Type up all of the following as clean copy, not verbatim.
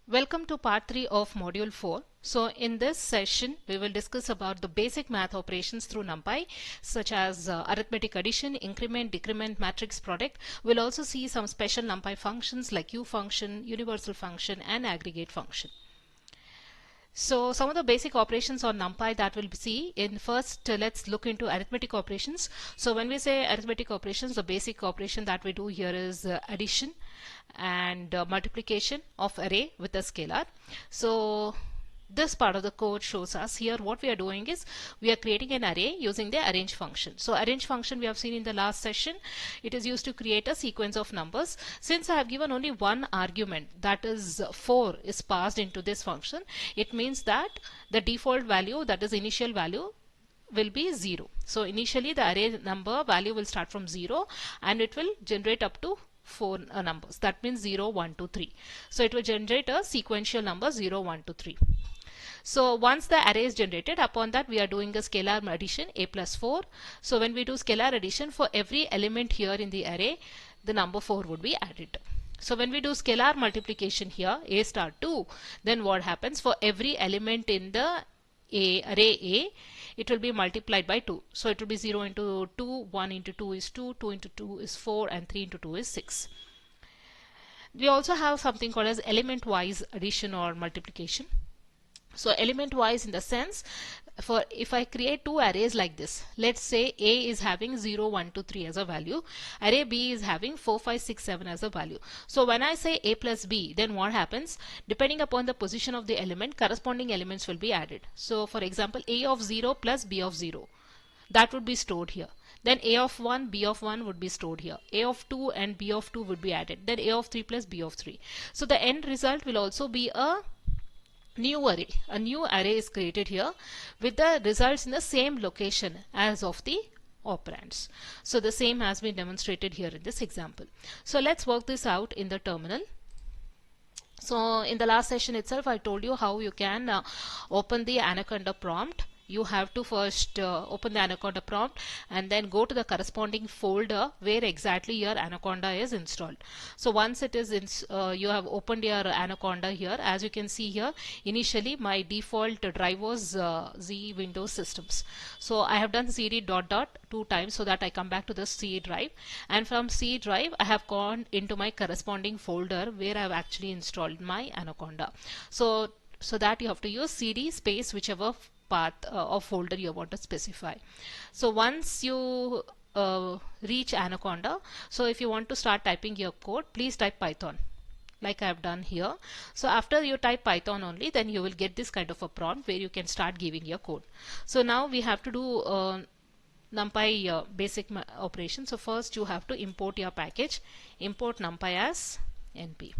Welcome to part 3 of module 4. So in this session we will discuss about the basic math operations through NumPy such as arithmetic addition, increment, decrement, matrix product. We'll also see some special NumPy functions like Ufunc, universal function and aggregate function. So some of the basic operations on NumPy that we'll see in first, let's look into arithmetic operations. So when we say arithmetic operations, the basic operation that we do here is addition and multiplication of array with a scalar. So this part of the code shows us here what we are doing is we are creating an array using the arrange function. So arrange function we have seen in the last session. It is used to create a sequence of numbers. Since I have given only one argument, that is 4, is passed into this function, it means that the default value, that is initial value, will be 0. So initially the array number value will start from 0 and it will generate up to 4 numbers. That means 0, 1, 2, 3. So it will generate a sequential number 0, 1, 2, 3. So once the array is generated, upon that we are doing a scalar addition a plus 4. So when we do scalar addition, for every element here in the array, the number 4 would be added. So when we do scalar multiplication here, a star 2, then what happens? For every element in the array A, it will be multiplied by 2. So it will be 0 into 2, 1 into 2 is 2, 2 into 2 is 4 and 3 into 2 is 6. We also have something called as element wise addition or multiplication. So element wise in the sense, for if I create two arrays like this, let's say A is having 0, 1, 2, 3 as a value, array B is having 4, 5, 6, 7 as a value. So when I say A plus B, then what happens? Depending upon the position of the element, corresponding elements will be added. So for example, A of 0 plus B of 0, that would be stored here. Then A of 1, B of 1 would be stored here. A of 2 and B of 2 would be added. Then A of 3 plus B of 3. So the end result will also be a new array. A new array is created here with the results in the same location as of the operands. So the same has been demonstrated here in this example. So let's work this out in the terminal. So in the last session itself I told you how you can open the Anaconda prompt. You have to first open the Anaconda prompt and then go to the corresponding folder where exactly your Anaconda is installed. So once it is you have opened your Anaconda here, as you can see here, initially my default drive was Z Windows Systems. So I have done cd ... 2 times so that I come back to the C drive, and from C drive I have gone into my corresponding folder where I have actually installed my Anaconda. So that you have to use cd space whichever path of folder you want to specify. So once you reach Anaconda, so if you want to start typing your code, please type Python like I have done here. So after you type Python only, then you will get this kind of a prompt where you can start giving your code. So now we have to do NumPy basic operation. So first you have to import your package, import NumPy as np.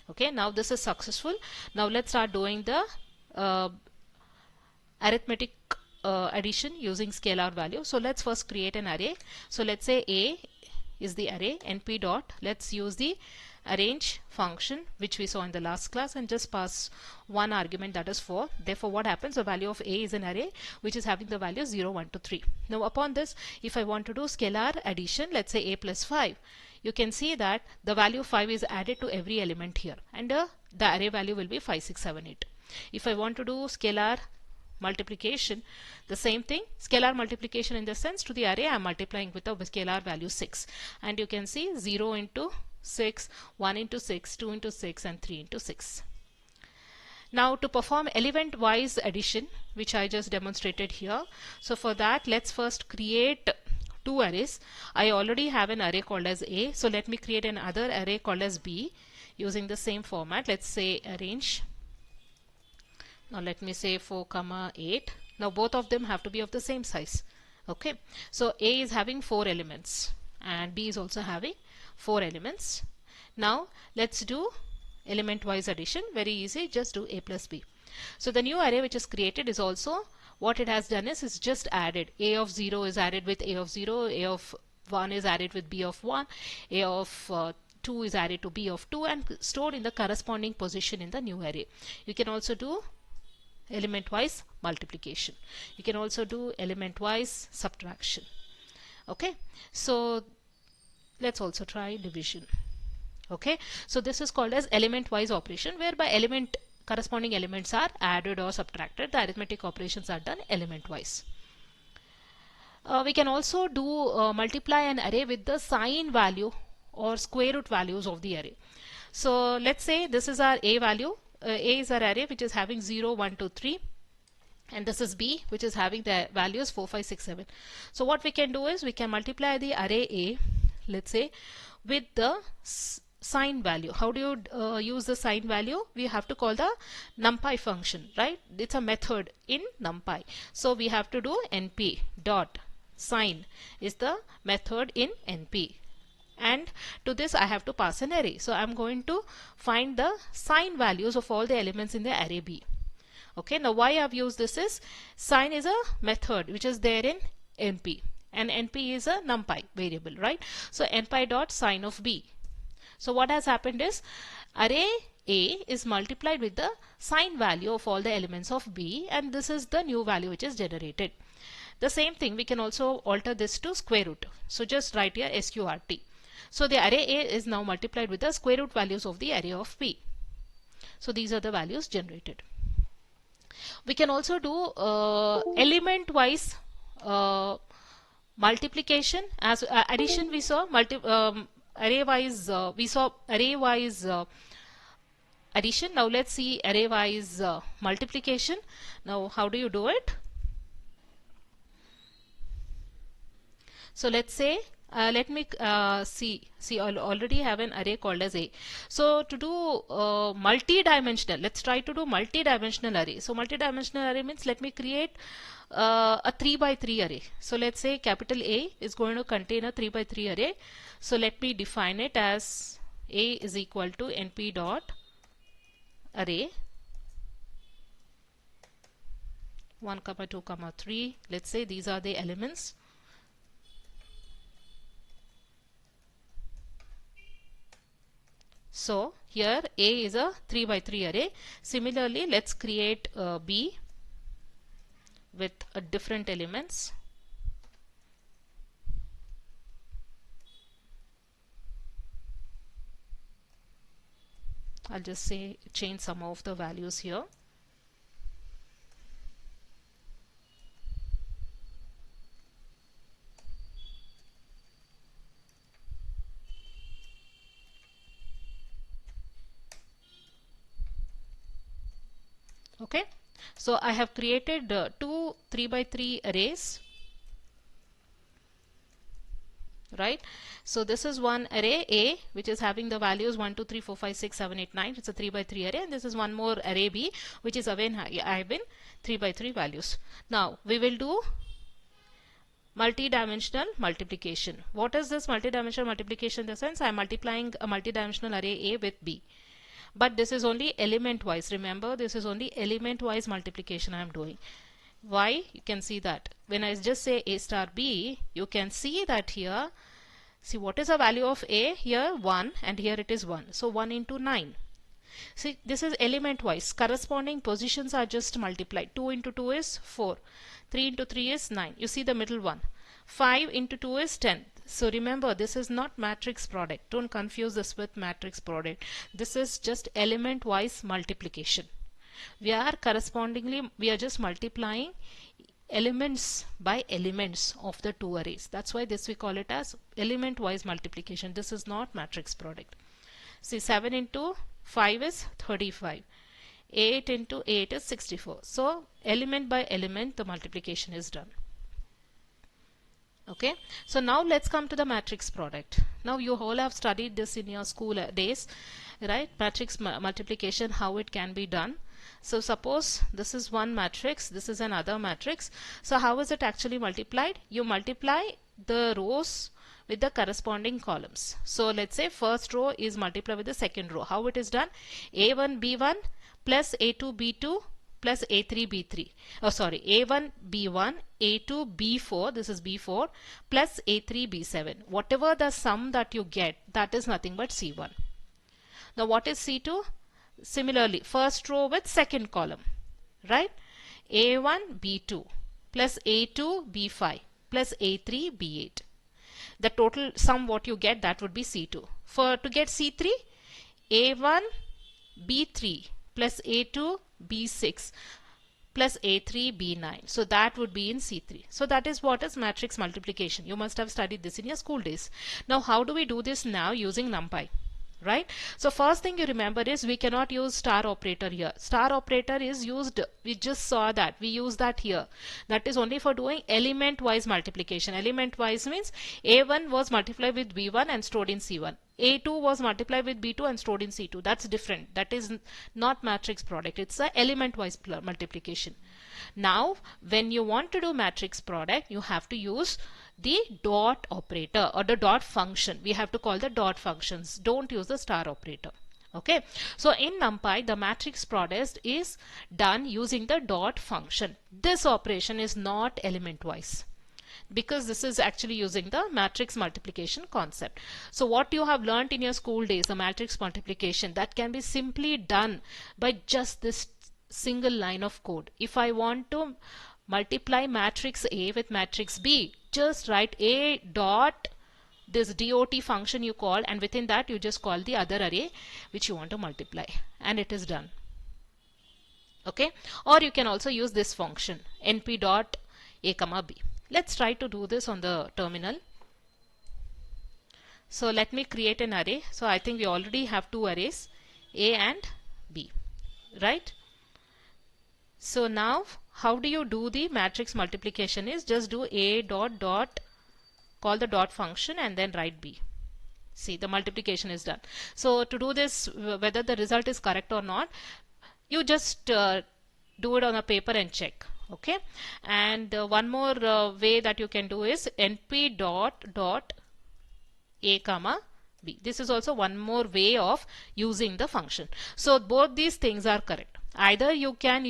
Okay, now this is successful. Now let's start doing the arithmetic addition using scalar value. So let's first create an array. So let's say A is the array, np dot, let's use the arrange function which we saw in the last class and just pass one argument, that is 4. Therefore what happens? The value of A is an array which is having the value 0, 1, 2, 3. Now upon this, if I want to do scalar addition, let's say A plus 5, you can see that the value 5 is added to every element here and the array value will be 5, 6, 7, 8. If I want to do scalar multiplication, the same thing, scalar multiplication in the sense, to the array I am multiplying with a scalar value 6, and you can see 0 into 6, 1 into 6, 2 into 6 and 3 into 6. Now to perform element wise addition, which I just demonstrated here, so for that let's first create two arrays. I already have an array called as A, so let me create another array called as B using the same format. Let's say arrange. Now let me say 4, 8. Now both of them have to be of the same size. Okay, so A is having 4 elements and B is also having 4 elements. Now let's do element wise addition. Very easy, just do A plus B. So the new array which is created is also, what it has done is just added A of 0 is added with A of 0, A of 1 is added with B of 1, A of 2 is added to B of 2 and stored in the corresponding position in the new array. You can also do element wise multiplication. You can also do element wise subtraction. Okay, so let's also try division. Okay, so this is called as element wise operation, whereby corresponding elements are added or subtracted. The arithmetic operations are done element wise. We can also do multiply an array with the sign value or square root values of the array. So let's say this is our A value. A is our array which is having 0, 1, 2, 3. And this is B, which is having the values 4, 5, 6, 7. So what we can do is we can multiply the array A, let's say, with the sign value. How do you use the sign value? We have to call the NumPy function, right? It's a method in NumPy. So we have to do np dot sign is the method in np. And to this I have to pass an array. So I'm going to find the sign values of all the elements in the array B. Okay, now why I've used this is sign is a method which is there in np, and np is a NumPy variable, right? So npy dot sign of B. So what has happened is array A is multiplied with the sign value of all the elements of B, and this is the new value which is generated. The same thing we can also alter this to square root. So just write here sqrt. So the array A is now multiplied with the square root values of the array of B. So these are the values generated. We can also do element wise multiplication. As addition we saw, array wise addition. Now let's see array wise multiplication. Now how do you do it? So let's say let me see I already have an array called as A. So to do multi-dimensional, let's try to do multi-dimensional array. So multi-dimensional array means let me create a 3 by 3 array. So let's say capital A is going to contain a 3 by 3 array. So let me define it as A is equal to np dot array 1, 2, 3. Let's say these are the elements. So here A is a 3 by 3 array. Similarly, let's create B with different elements. I'll just say change some of the values here. Okay, so I have created two 3 by 3 arrays, right? So this is one array A which is having the values 1, 2, 3, 4, 5, 6, 7, 8, 9. It's a 3 by 3 array, and this is one more array B which is again having 3 by 3 values. Now we will do multi-dimensional multiplication. What is this multi-dimensional multiplication? In the sense I am multiplying a multi-dimensional array A with B. But this is only element wise. Remember, this is only element wise multiplication I am doing. Why? You can see that when I just say A star B, you can see that here, see what is the value of A here? 1, and here it is 1. So 1 into 9. See, this is element wise. Corresponding positions are just multiplied. 2 into 2 is 4. 3 into 3 is 9. You see the middle one. 5 into 2 is 10. So remember, this is not matrix product. Don't confuse this with matrix product. This is just element wise multiplication. We are just multiplying elements by elements of the two arrays. That's why this we call it as element wise multiplication. This is not matrix product. See, 7 into 5 is 35. 8 into 8 is 64. So element by element the multiplication is done. Okay, so now let's come to the matrix product. Now you all have studied this in your school days, right? Matrix multiplication, how it can be done. So suppose this is one matrix, this is another matrix. So how is it actually multiplied? You multiply the rows with the corresponding columns. So let's say first row is multiplied with the second row. How it is done? A1 B1 plus A2 B2 plus A3 B3. Oh sorry, A1 B1, A2 B4, this is B4 plus A3 B7. Whatever the sum that you get, that is nothing but C1. Now what is C2? Similarly, first row with second column, right? A1 B2 plus A2 B5 plus A3 B8. The total sum what you get, that would be C2. to get C3, A1 B3 plus A2 B6 plus A3 B9. So that would be in C3. So that is what is matrix multiplication. You must have studied this in your school days. Now how do we do this now using NumPy? Right? So first thing you remember is we cannot use star operator here. Star operator is used, we just saw that, we use that here. That is only for doing element wise multiplication. Element wise means A1 was multiplied with B1 and stored in C1. A2 was multiplied with B2 and stored in C2. That's different. That is not matrix product. It's a element wise multiplication. Now when you want to do matrix product, you have to use the dot operator or the dot function. We have to call the dot functions. Don't use the star operator. Okay. So in NumPy, the matrix product is done using the dot function. This operation is not element wise, because this is actually using the matrix multiplication concept. So what you have learned in your school days, the matrix multiplication, that can be simply done by just this single line of code. If I want to multiply matrix A with matrix B, just write A dot this dot function you call, and within that you just call the other array which you want to multiply, and it is done. Okay. Or you can also use this function np dot a comma b. Let's try to do this on the terminal. So let me create an array. So I think we already have two arrays, A and B, right? So now how do you do the matrix multiplication is just do A dot dot, call the dot function and then write B. See, the multiplication is done. So to do this, whether the result is correct or not, you just do it on a paper and check. Okay. And one more way that you can do is np dot dot a comma b. This is also one more way of using the function. So both these things are correct. Either you can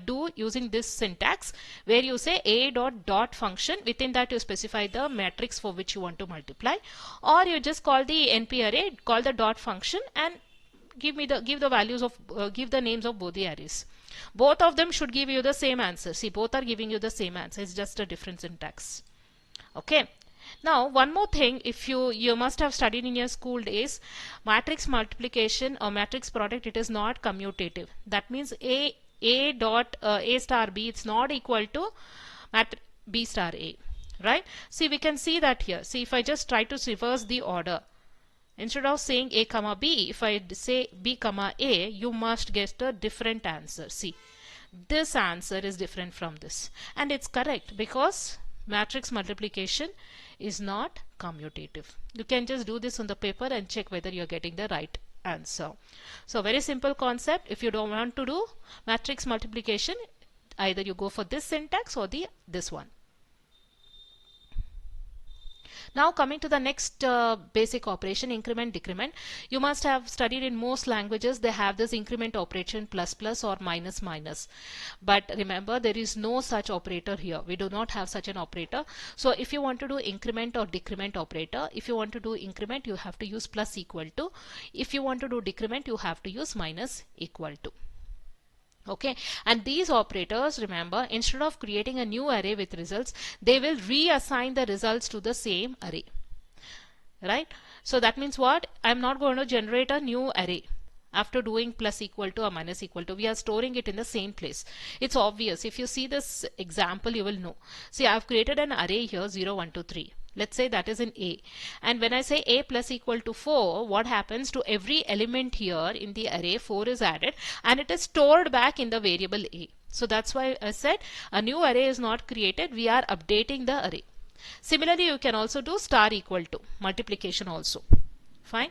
do using this syntax where you say a dot dot function, within that you specify the matrix for which you want to multiply, or you just call the np array, call the dot function and give the values of give the names of both the arrays. Both of them should give you the same answer. See, both are giving you the same answer. It's just a different syntax. Okay. Now one more thing, if you must have studied in your school days, matrix multiplication or matrix product, it is not commutative. That means a dot a star b, it's not equal to b star a, right? See, we can see that here. See, if I just try to reverse the order, instead of saying a comma b, if I say b comma a, you must get a different answer. See, this answer is different from this, and it's correct because matrix multiplication is not commutative. You can just do this on the paper and check whether you're getting the right answer. So very simple concept. If you don't want to do matrix multiplication, either you go for this syntax or this one. Now coming to the next basic operation, increment decrement. You must have studied in most languages they have this increment operation plus plus or minus minus. But remember, there is no such operator here. We do not have such an operator. So if you want to do increment or decrement operator, if you want to do increment, you have to use plus equal to. If you want to do decrement, you have to use minus equal to. Okay, and these operators, remember, instead of creating a new array with results, they will reassign the results to the same array, right? So that means what? I'm not going to generate a new array after doing plus equal to or minus equal to. We are storing it in the same place. It's obvious. If you see this example, you will know. See, I've created an array here 0 1 2 3. Let's say that is in A, and when I say A plus equal to 4, what happens to every element here in the array? 4 is added and it is stored back in the variable A. So that's why I said a new array is not created, we are updating the array. Similarly, you can also do star equal to multiplication also. Fine.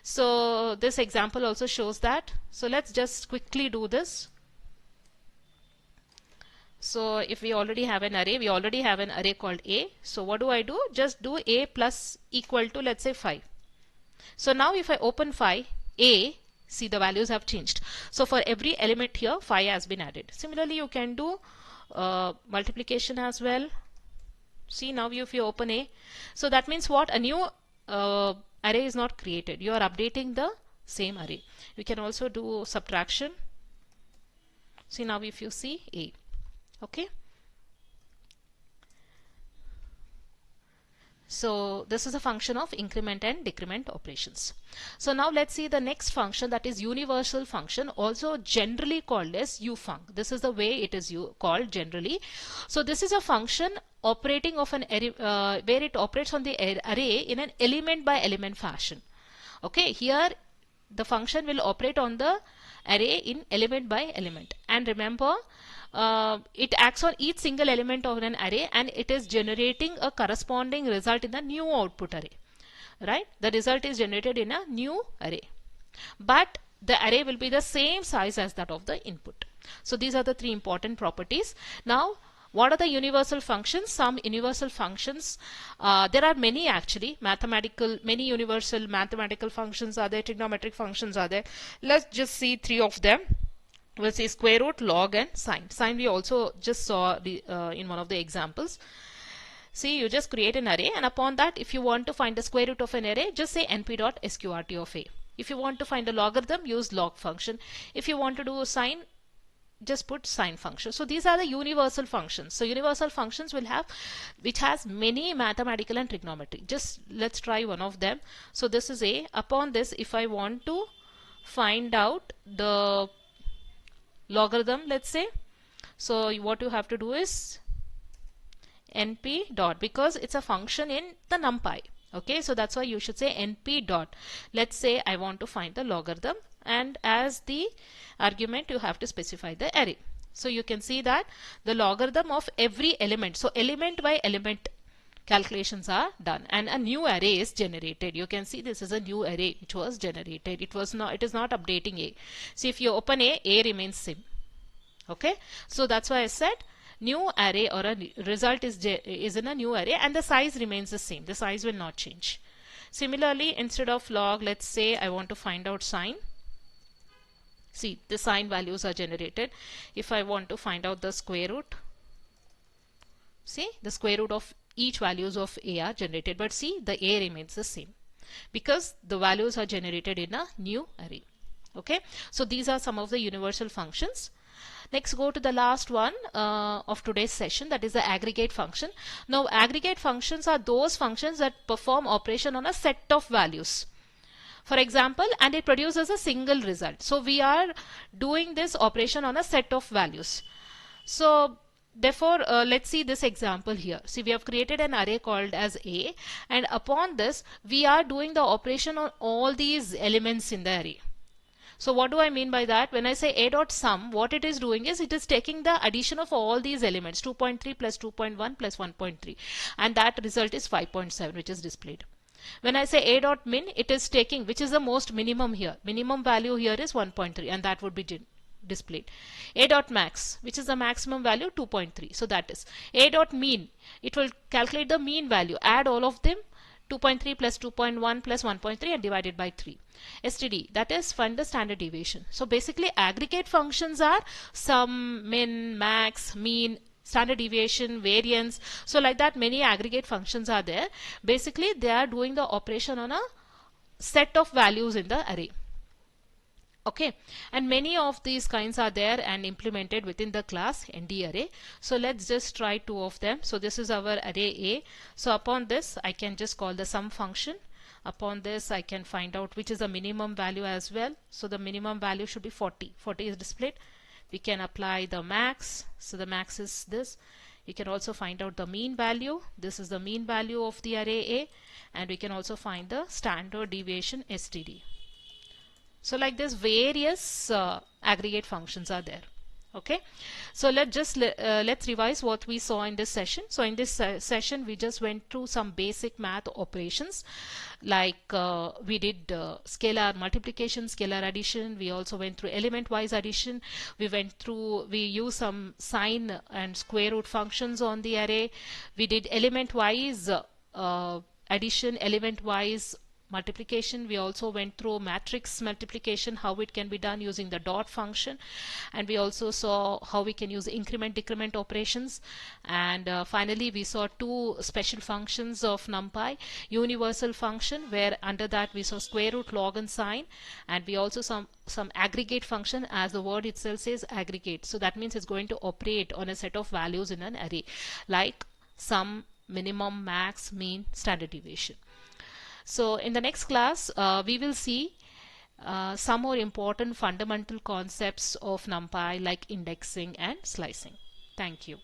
So this example also shows that. So let's just quickly do this. So if we already have an array, we already have an array called A. So what do? Just do A plus equal to, let's say, 5. So now if I open 5, A, see, the values have changed. So for every element here, 5 has been added. Similarly, you can do multiplication as well. See, now if you open A, so that means what? A new array is not created. You are updating the same array. You can also do subtraction. See, now if you see A. Okay. So this is a function of increment and decrement operations. So now let's see the next function, that is universal function, also generally called as Ufunc. This is the way it is called generally. So this is a function operating of an array, where it operates on the array in an element by element fashion. Okay, here the function will operate on the array in element by element, and remember, it acts on each single element of an array, and it is generating a corresponding result in the new output array, right? The result is generated in a new array, but the array will be the same size as that of the input. So these are the three important properties. Now what are the universal functions? Some universal functions, there are many actually, many universal mathematical functions are there, trigonometric functions are there. Let's just see three of them. We'll see square root, log, and sine. Sine we also just saw in one of the examples. See, you just create an array, and upon that, if you want to find the square root of an array, just say np.sqrt of a. If you want to find the logarithm, use log function. If you want to do sine, just put sine function. So these are the universal functions. So universal functions will have, which has many mathematical and trigonometry. Just let's try one of them. So this is a. Upon this, if I want to find out the logarithm, let's say, so what you have to do is np dot, because it's a function in the NumPy. Okay, so that's why you should say np dot. Let's say I want to find the logarithm, and as the argument you have to specify the array. So you can see that the logarithm of every element, so element by element calculations are done, and a new array is generated. You can see this is a new array which was generated. It is not updating a. See, if you open a remains same. Okay, so that's why I said new array, or a result is in a new array, and the size remains the same. The size will not change. Similarly, instead of log, let's say I want to find out sine. See, the sine values are generated. If I want to find out the square root, see, the square root of each values of a are generated, but see, the a remains the same because the values are generated in a new array. Okay, so these are some of the universal functions. Next, go to the last one of today's session, that is the aggregate function. Now aggregate functions are those functions that perform operation on a set of values, for example, and it produces a single result. So we are doing this operation on a set of values. So therefore, let's see this example here. See, we have created an array called as a, and upon this we are doing the operation on all these elements in the array. So what do I mean by that? When I say a dot sum, what it is doing is it is taking the addition of all these elements, 2.3 plus 2.1 plus 1.3, and that result is 5.7, which is displayed. When I say a dot min, it is taking, which is the most minimum here. Minimum value here is 1.3, and that would be displayed. A dot max, which is the maximum value, 2.3. So that is a dot mean. It will calculate the mean value, add all of them, 2.3 plus 2.1 plus 1.3, and divided by 3. STD, that is find the standard deviation. So basically aggregate functions are sum, min, max, mean, standard deviation, variance. So like that, many aggregate functions are there. Basically they are doing the operation on a set of values in the array. Okay, and many of these kinds are there and implemented within the class ndarray. So let's just try two of them. So this is our array A. So upon this I can just call the sum function. Upon this I can find out which is the minimum value as well. So the minimum value should be 40. 40 is displayed. We can apply the max. So the max is this. You can also find out the mean value. This is the mean value of the array A, and we can also find the standard deviation STD. So like this, various aggregate functions are there. Okay, so let's revise what we saw in this session. So in this session we just went through some basic math operations, like we did scalar multiplication, scalar addition. We also went through element wise addition. We used some sine and square root functions on the array. We did element wise addition, element wise multiplication. We also went through matrix multiplication, how it can be done using the dot function, and we also saw how we can use increment decrement operations, and finally we saw two special functions of NumPy, universal function, where under that we saw square root, log, and sine, and we also some aggregate function, as the word itself says, aggregate. So that means it's going to operate on a set of values in an array, like sum, minimum, max, mean, standard deviation. So in the next class, we will see some more important fundamental concepts of NumPy like indexing and slicing. Thank you.